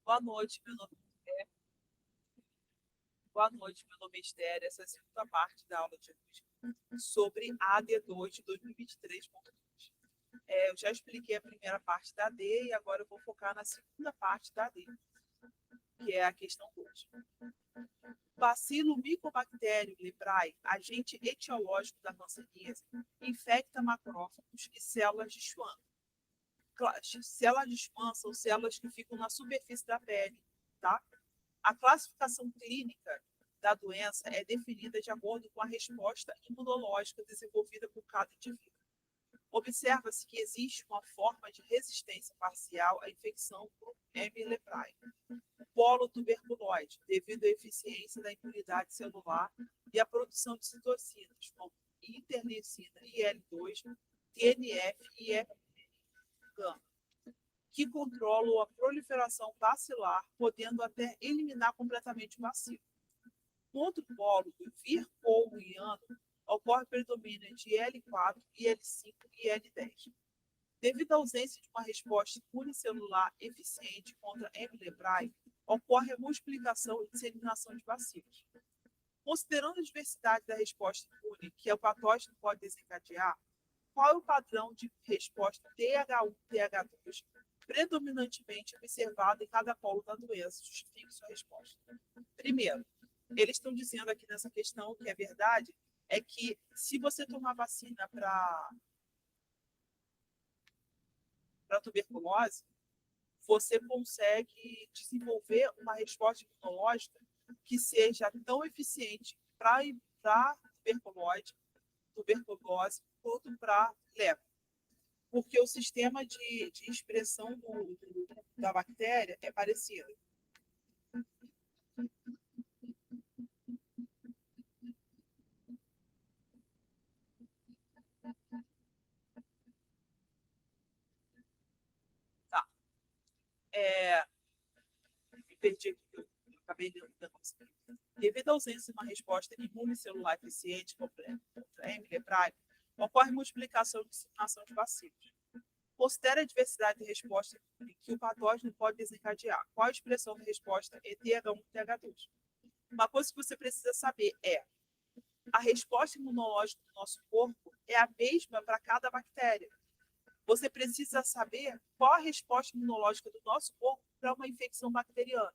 Boa noite, meu nome é. Boa noite, meu nome é Esther. Essa é a segunda parte da aula de hoje sobre a AD2 de 2023.2. Eu já expliquei a primeira parte da AD e agora eu vou focar na segunda parte da AD, que é a questão 2. Bacilo Mycobacterium leprae, agente etiológico da hanseníase, infecta macrófagos e células de Schwann. Células de Schwann são células que ficam na superfície da pele, tá? A classificação clínica da doença é definida de acordo com a resposta imunológica desenvolvida por cada indivíduo. Observa-se que existe uma forma de resistência parcial à infecção por M. leprae, polo tuberculoide, devido à eficiência da imunidade celular e à produção de citocinas, como interleucina IL-2, TNF e F-gama, que controlam a proliferação bacilar, podendo até eliminar completamente o bacilo. No outro polo, do vir-poloniano, ocorre predomínio de L4, IL5 e L10. Devido à ausência de uma resposta unicelular eficiente contra M. leprae, ocorre a multiplicação e disseminação de bacilos. Considerando a diversidade da resposta imune que o patógeno pode desencadear, qual é o padrão de resposta TH1-TH2 predominantemente observado em cada polo da doença? Justifique sua resposta. Primeiro, eles estão dizendo aqui nessa questão que é verdade, é que se você tomar vacina para tuberculose, você consegue desenvolver uma resposta imunológica que seja tão eficiente para tuberculose, quanto para lepra. Porque o sistema de expressão da bactéria é parecido. Tá. Me perdi aqui, eu acabei de devido à ausência de uma resposta imunicelular eficiente contra M. leprae, ocorre multiplicação e disseminação de bacilos. Considere a diversidade de resposta que o patógeno pode desencadear. Qual a expressão da resposta é TH1 e TH2? Uma coisa que você precisa saber é a resposta imunológica do nosso corpo é a mesma para cada bactéria. Você precisa saber qual a resposta imunológica do nosso corpo para uma infecção bacteriana.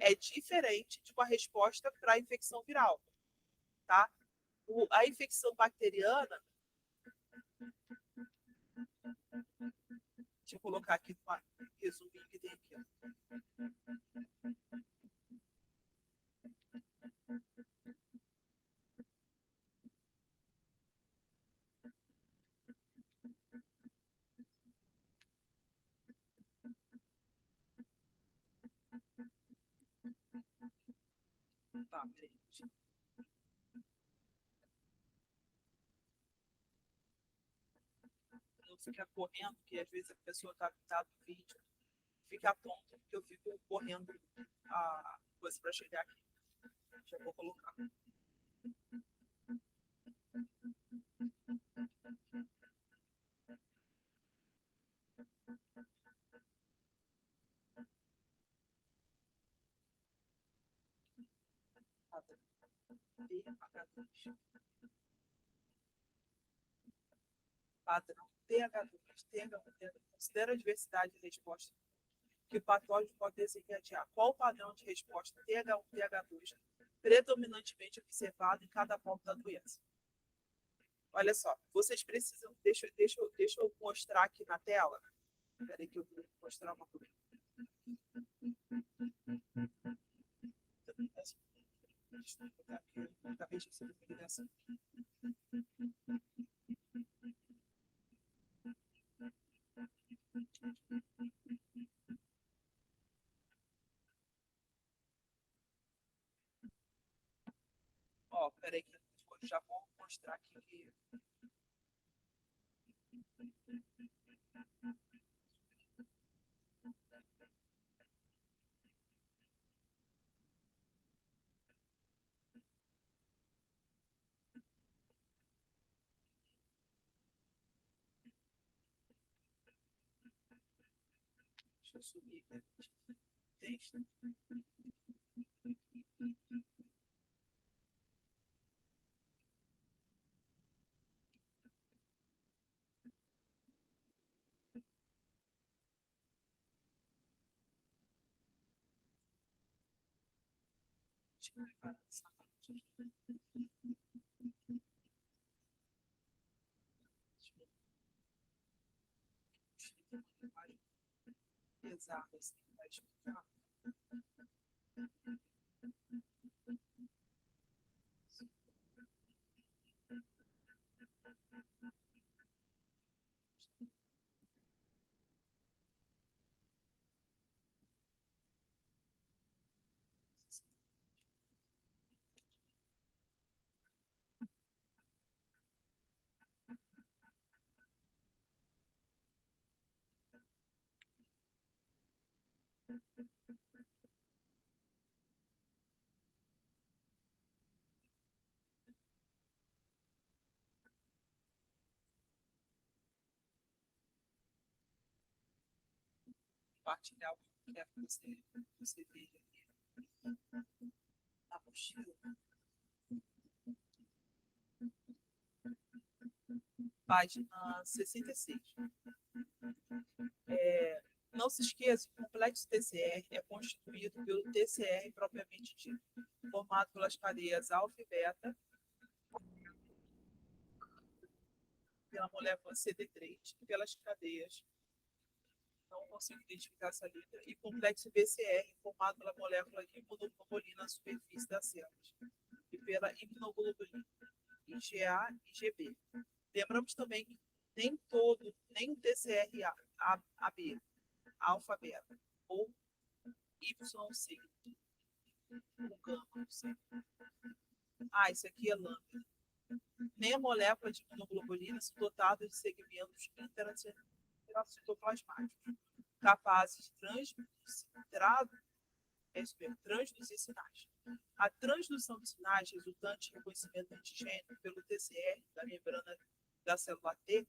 É diferente de uma resposta para a infecção viral, tá? A infecção bacteriana, deixa eu colocar aqui um resuminho que tem aqui. Tá, peraí. Não fica correndo, porque às vezes a pessoa está no vídeo, fica tonta, porque eu fico correndo a coisa para chegar aqui. Já vou colocar. Padrão TH2, TH1, considera a diversidade de resposta que o patógeno pode desencadear. Qual o padrão de resposta TH1, TH2 predominantemente observado em cada ponto da doença? Olha só, vocês precisam. Deixa eu mostrar aqui na tela. Espera aí que eu vou mostrar uma coisa. Acabei de receber uma ligação. Ó, peraí que eu já vou mostrar aqui que. Deixa eu subir. Né? texto. Exato, assim, vai explicar. Compartilhar o que quer que você veja na apostila. Página 66. Não se esqueça que o complexo TCR é constituído pelo TCR propriamente dito, formado pelas cadeias alfa e beta, pela molécula CD3 e pelas cadeias, não consigo identificar essa letra, e complexo BCR, formado pela molécula imunoglobulina na superfície das células, e pela imunoglobulina IgA e IgB. Lembramos também que nem o TCR-AB, alfa-beta, ou YC, o gama, C. Isso aqui é lambda. Nem a molécula de imunoglobulina são dotadas de segmentos intracitoplasmáticos capazes de transduzir sinais. A transdução de sinais resultante de reconhecimento antigênico pelo TCR da membrana da célula T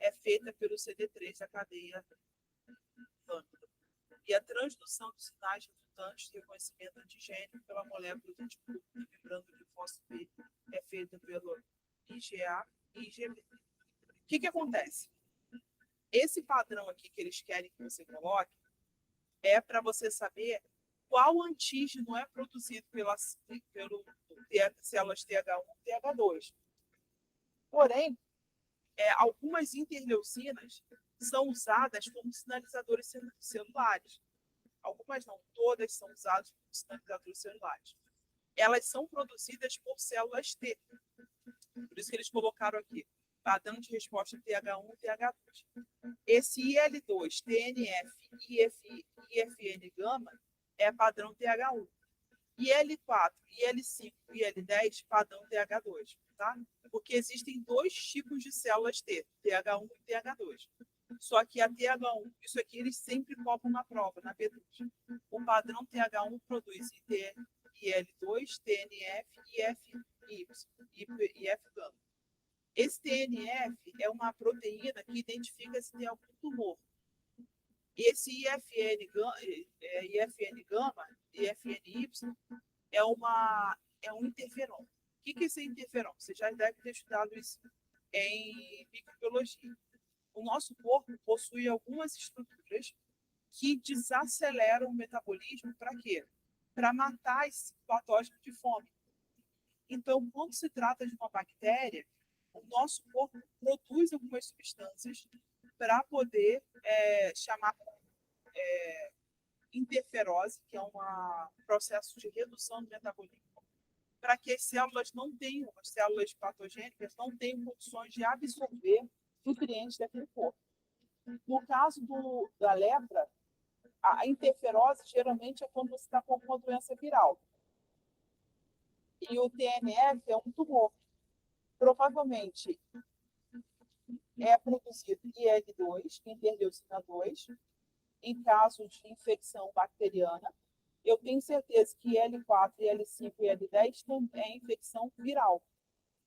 é feita pelo CD3 da cadeia lambda. E a transdução de sinais resultantes de reconhecimento antigênico pela molécula do tipo de membrana do linfócito B é feita pelo IgA e IgB. O que acontece? Esse padrão aqui que eles querem que você coloque é para você saber qual antígeno é produzido pelo células TH1 e TH2. Porém, algumas interleucinas são usadas como sinalizadores celulares. Algumas não, todas são usadas como sinalizadores celulares. Elas são produzidas por células T. Por isso que eles colocaram aqui padrão de resposta TH1 e TH2. Esse IL2, TNF, IFN gama é padrão TH1. IL4, IL5 e IL10, padrão TH2. Tá? Porque existem dois tipos de células T, TH1 e TH2. Só que a TH1, isso aqui eles sempre colocam na prova, na P2. O padrão TH1 produz IL2, TNF, IFY e F-gama. Esse TNF é uma proteína que identifica se tem algum tumor. Esse IFN gama, IFNY, é um interferon. O que é esse interferon? Você já deve ter estudado isso em microbiologia. O nosso corpo possui algumas estruturas que desaceleram o metabolismo para quê? Para matar esse patógeno de fome. Então, quando se trata de uma bactéria, o nosso corpo produz algumas substâncias para poder chamar interferose, que é um processo de redução do metabolismo, para que as células as células patogênicas não tenham condições de absorver nutrientes daquele corpo. No caso da lepra, a interferose geralmente é quando você está com uma doença viral. E o TNF é um tumor. Provavelmente é produzido IL2, interleucina 2, em caso de infecção bacteriana. Eu tenho certeza que L4, L5 e L10 também é infecção viral.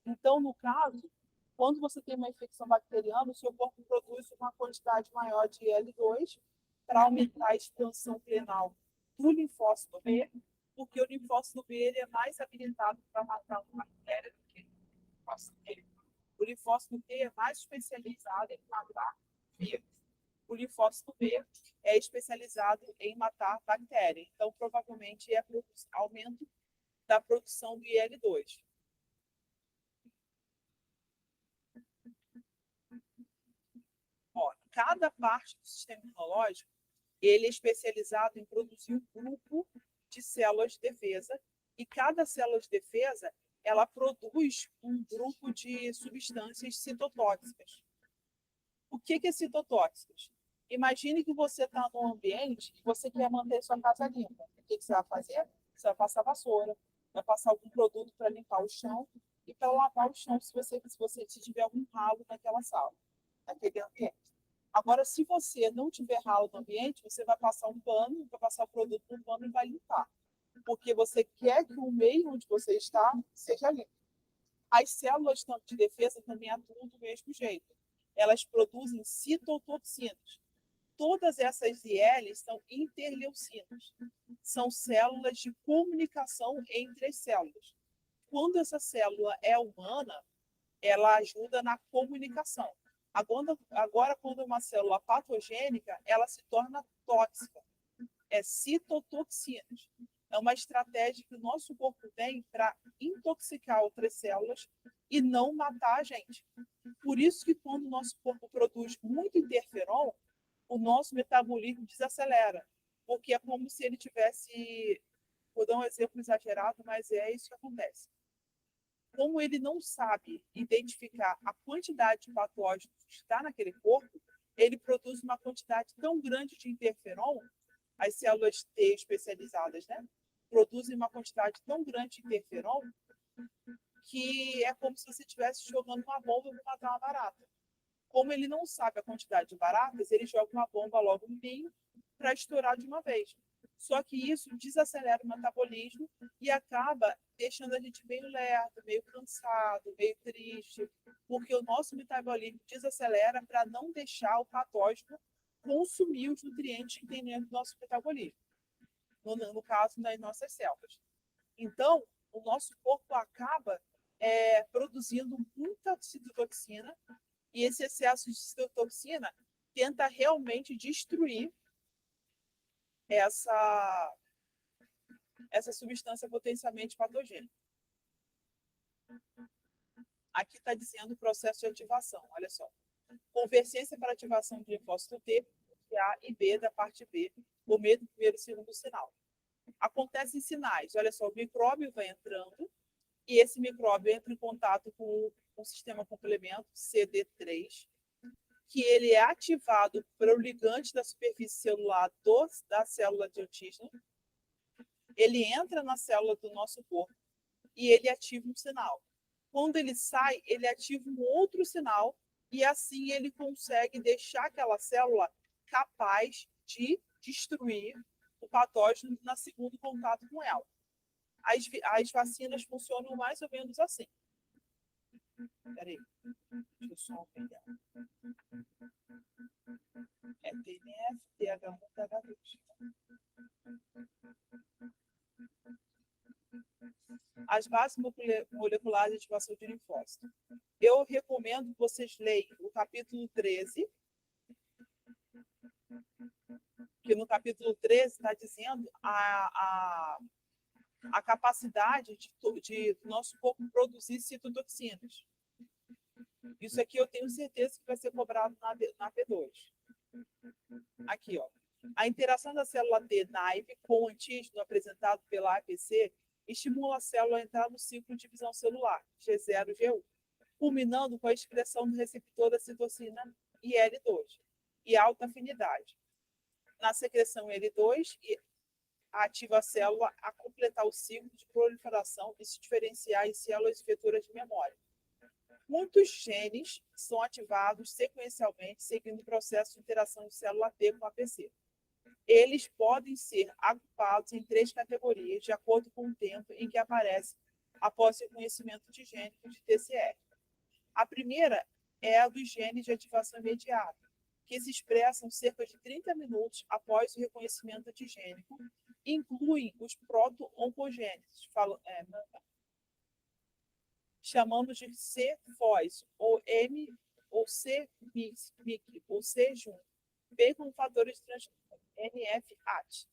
Então, no caso, quando você tem uma infecção bacteriana, o seu corpo produz uma quantidade maior de L2 para aumentar a expansão plenal do linfócito B, porque o linfócito B ele é mais habilitado para matar uma bactéria do que o linfócito T. O linfócito T é mais especializado em matar vírus. O linfócito B é especializado em matar bactéria. Então, provavelmente, é aumento da produção do IL-2. Ó, cada parte do sistema imunológico ele é especializado em produzir um grupo de células de defesa e cada célula de defesa ela produz um grupo de substâncias citotóxicas. O que é citotóxicas? Imagine que você está num ambiente e você quer manter sua casa limpa. O que você vai fazer? Você vai passar vassoura, vai passar algum produto para limpar o chão e para lavar o chão se você tiver algum ralo naquela sala, naquele ambiente. Agora, se você não tiver ralo no ambiente, você vai passar um pano, vai passar o produto no pano e vai limpar. Porque você quer que o meio onde você está seja limpo. As células de defesa também atuam do mesmo jeito. Elas produzem citotoxinas. Todas essas ILs são interleucinas. São células de comunicação entre as células. Quando essa célula é humana, ela ajuda na comunicação. Agora, quando é uma célula patogênica, ela se torna tóxica. É citotoxinas. É uma estratégia que o nosso corpo tem para intoxicar outras células e não matar a gente. Por isso que quando o nosso corpo produz muito interferon, o nosso metabolismo desacelera. Porque é como se ele tivesse... Vou dar um exemplo exagerado, mas é isso que acontece. Como ele não sabe identificar a quantidade de patógeno que está naquele corpo, ele produz uma quantidade tão grande de interferon, as células T especializadas, né? Produzem uma quantidade tão grande de interferon que é como se você estivesse jogando uma bomba para matar uma barata. Como ele não sabe a quantidade de baratas, ele joga uma bomba logo no meio para estourar de uma vez. Só que isso desacelera o metabolismo e acaba deixando a gente meio lerdo, meio cansado, meio triste, porque o nosso metabolismo desacelera para não deixar o patógeno consumir os nutrientes que tem dentro do nosso metabolismo, no caso das nossas células. Então, o nosso corpo acaba produzindo muita citotoxina e esse excesso de citotoxina tenta realmente destruir essa substância potencialmente patogênica. Aqui está dizendo o processo de ativação, olha só. Convergência para ativação de linfócito T, A e B da parte B, por meio do primeiro e segundo sinal. Acontecem sinais, olha só, o micróbio vai entrando e esse micróbio entra em contato com o sistema complemento CD3, que ele é ativado pelo ligante da superfície celular da célula de antígeno. Ele entra na célula do nosso corpo e ele ativa um sinal. Quando ele sai, ele ativa um outro sinal e assim ele consegue deixar aquela célula capaz de destruir o patógeno no segundo contato com ela. As vacinas funcionam mais ou menos assim. Peraí, deixa eu só pegar. É TNF, TH1, TH2. As bases moleculares de ativação de linfócito. Eu recomendo que vocês leiam o capítulo 13, que no capítulo 13 está dizendo a capacidade de nosso corpo produzir citotoxinas. Isso aqui eu tenho certeza que vai ser cobrado na P2. Aqui, ó. A interação da célula T naive com o antígeno apresentado pela APC estimula a célula a entrar no ciclo de divisão celular, G0, G1, culminando com a expressão do receptor da citocina IL-2 e alta afinidade. Na secreção IL-2, ativa a célula a completar o ciclo de proliferação e se diferenciar em células efetoras de memória. Muitos genes são ativados sequencialmente, seguindo o processo de interação de célula T com APC. Eles podem ser agrupados em 3 categorias, de acordo com o tempo em que aparece após o reconhecimento de gênico de TCR. A primeira é a dos genes de ativação imediata. que se expressam cerca de 30 minutos após o reconhecimento antigênico, incluem os proto-oncogêneses, chamamos de C-FOS, ou M, ou C-MYC, ou C-JUN, bem como fatores de transcrição, NF-AT.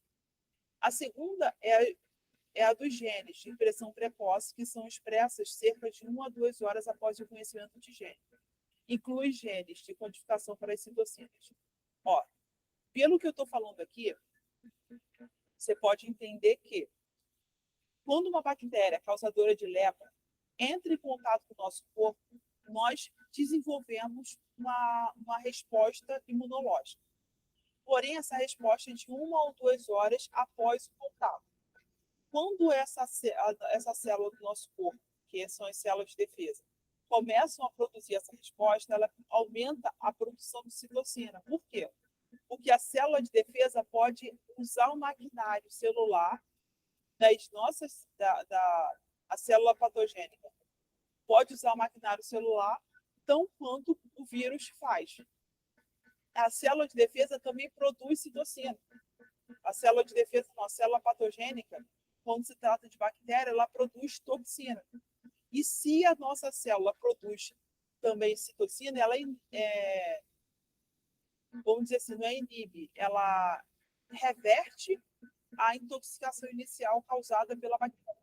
A segunda é a dos genes de expressão precoce, que são expressas cerca de 1 a 2 horas após o reconhecimento antigênico. Inclui genes de codificação para as citocinas. Ó, pelo que eu estou falando aqui, você pode entender que quando uma bactéria causadora de lepra entra em contato com o nosso corpo, nós desenvolvemos uma resposta imunológica. Porém, essa resposta é de 1 ou 2 horas após o contato. Quando essa célula do nosso corpo, que são as células de defesa, começam a produzir essa resposta, ela aumenta a produção de citocina. Por quê? Porque a célula de defesa pode usar o maquinário celular a célula patogênica. Pode usar o maquinário celular tão quanto o vírus faz. A célula de defesa também produz citocina. A célula de defesa, não, a célula patogênica, quando se trata de bactéria, ela produz toxina. E se a nossa célula produz também citocina, ela vamos dizer assim, não é inibe, ela reverte a intoxicação inicial causada pela bactéria.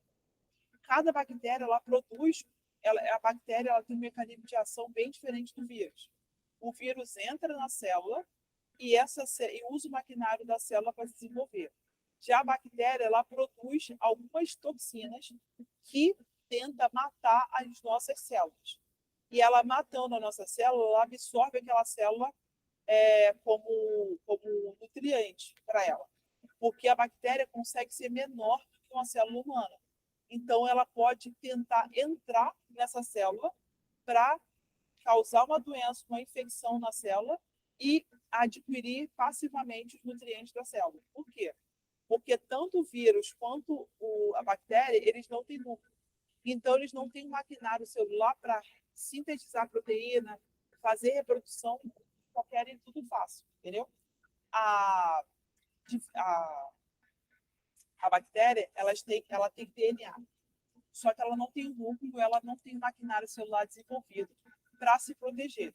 Cada bactéria, ela produz, a bactéria ela tem um mecanismo de ação bem diferente do vírus. O vírus entra na célula e usa o maquinário da célula para se desenvolver. Já a bactéria, ela produz algumas toxinas que tenta matar as nossas células. E ela matando a nossa célula, ela absorve aquela célula como nutriente para ela. Porque a bactéria consegue ser menor do que uma célula humana. Então, ela pode tentar entrar nessa célula para causar uma doença, uma infecção na célula e adquirir passivamente os nutrientes da célula. Por quê? Porque tanto o vírus quanto a bactéria, eles não têm núcleo. Então, eles não têm um maquinário celular para sintetizar proteína, fazer reprodução, só querem tudo fácil, entendeu? A bactéria, ela tem DNA, só que ela não tem núcleo, ela não tem maquinário celular desenvolvido para se proteger.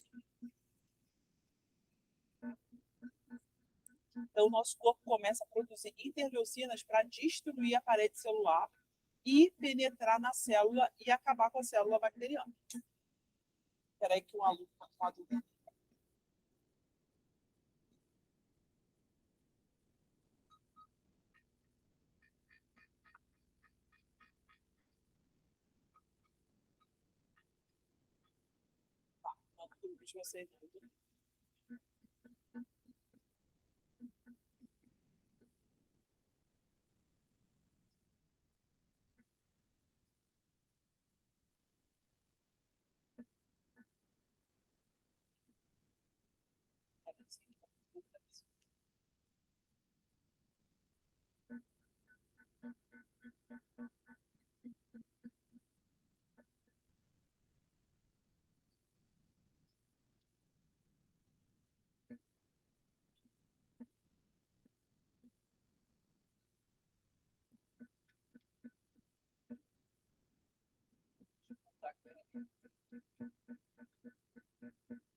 Então, o nosso corpo começa a produzir interleucinas para destruir a parede celular e penetrar na célula e acabar com a célula bacteriana. Espera aí que um aluno está com uma dúvida. Tá, manda o grupo de vocês.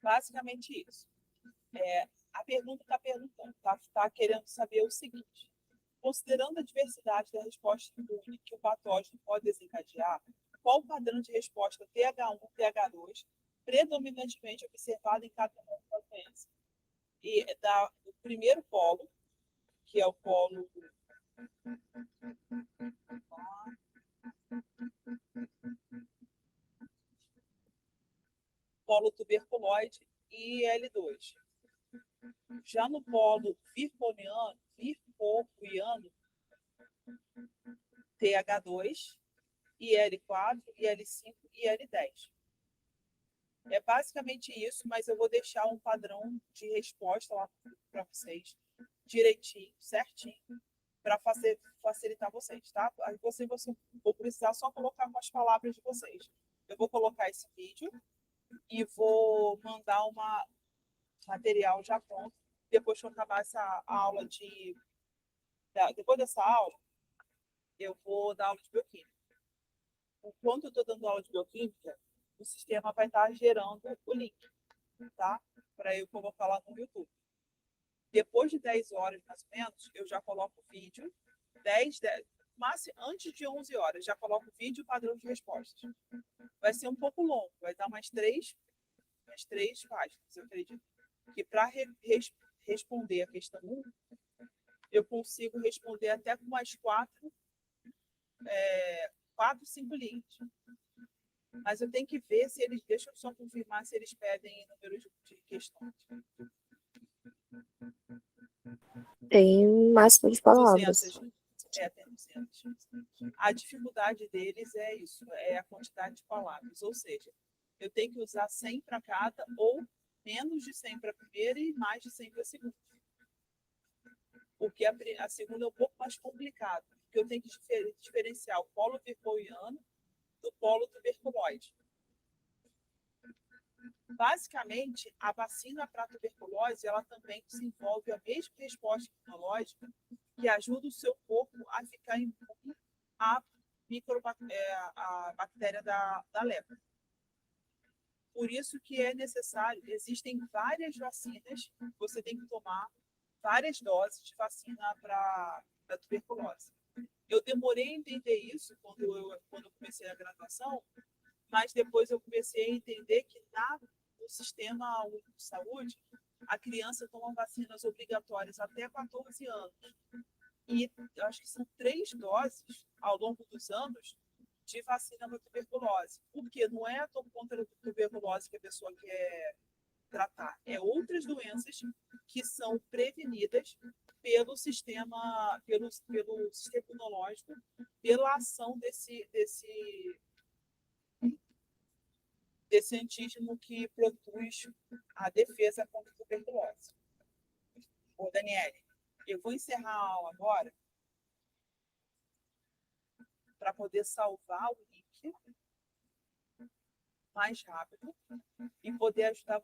Basicamente isso. A pergunta está perguntando, está querendo saber o seguinte: considerando a diversidade da resposta imune que o patógeno pode desencadear, qual o padrão de resposta TH1 e TH2 predominantemente observado em cada uma das doenças? E do primeiro polo, que é o polo tuberculoide e L2. Já no polo vircoiano, TH2, IL4, IL5 e IL10. É basicamente isso, mas eu vou deixar um padrão de resposta lá para vocês, direitinho, certinho, para facilitar vocês, tá? Aí vou precisar só colocar com as palavras de vocês. Eu vou colocar esse vídeo e vou mandar material já pronto. Depois que eu acabar essa aula depois dessa aula, eu vou dar aula de bioquímica. Enquanto eu estou dando aula de bioquímica, o sistema vai estar gerando o link, tá? Para eu colocar lá no YouTube. Depois de 10 horas, mais ou menos, eu já coloco o vídeo. 10, antes de 11 horas, já coloco o vídeo padrão de respostas. Vai ser um pouco longo, vai dar umas três páginas, eu acredito. Que para responder a questão 1, eu consigo responder até com umas 4, 5 links. Mas eu tenho que ver se eles, deixa eu só confirmar se eles pedem número de questões. Tem um máximo de palavras. 200. Tem 200. A dificuldade deles é isso, é a quantidade de palavras. Ou seja, eu tenho que usar 100 para cada, ou menos de 100 para a primeira e mais de 100 para a segunda. Porque a segunda é um pouco mais complicado, porque eu tenho que diferenciar o polo vercoiano do polo tuberculoide. Basicamente, a vacina para a tuberculose, ela também desenvolve a mesma resposta imunológica que ajuda o seu corpo a ficar imune à a bactéria da lepra. Por isso que é necessário, existem várias vacinas, você tem que tomar várias doses de vacina para a tuberculose. Eu demorei a entender isso quando eu comecei a graduação, mas depois eu comecei a entender que no sistema único de saúde, a criança toma vacinas obrigatórias até 14 anos. E eu acho que são 3 doses ao longo dos anos de vacina para tuberculose. Porque não é a contra a tuberculose que a pessoa quer tratar, é outras doenças que são prevenidas pelo sistema imunológico, pela ação desse antígeno que produz a defesa contra a tuberculose. Ô, Daniele, eu vou encerrar a aula agora para poder salvar o link mais rápido e poder ajudar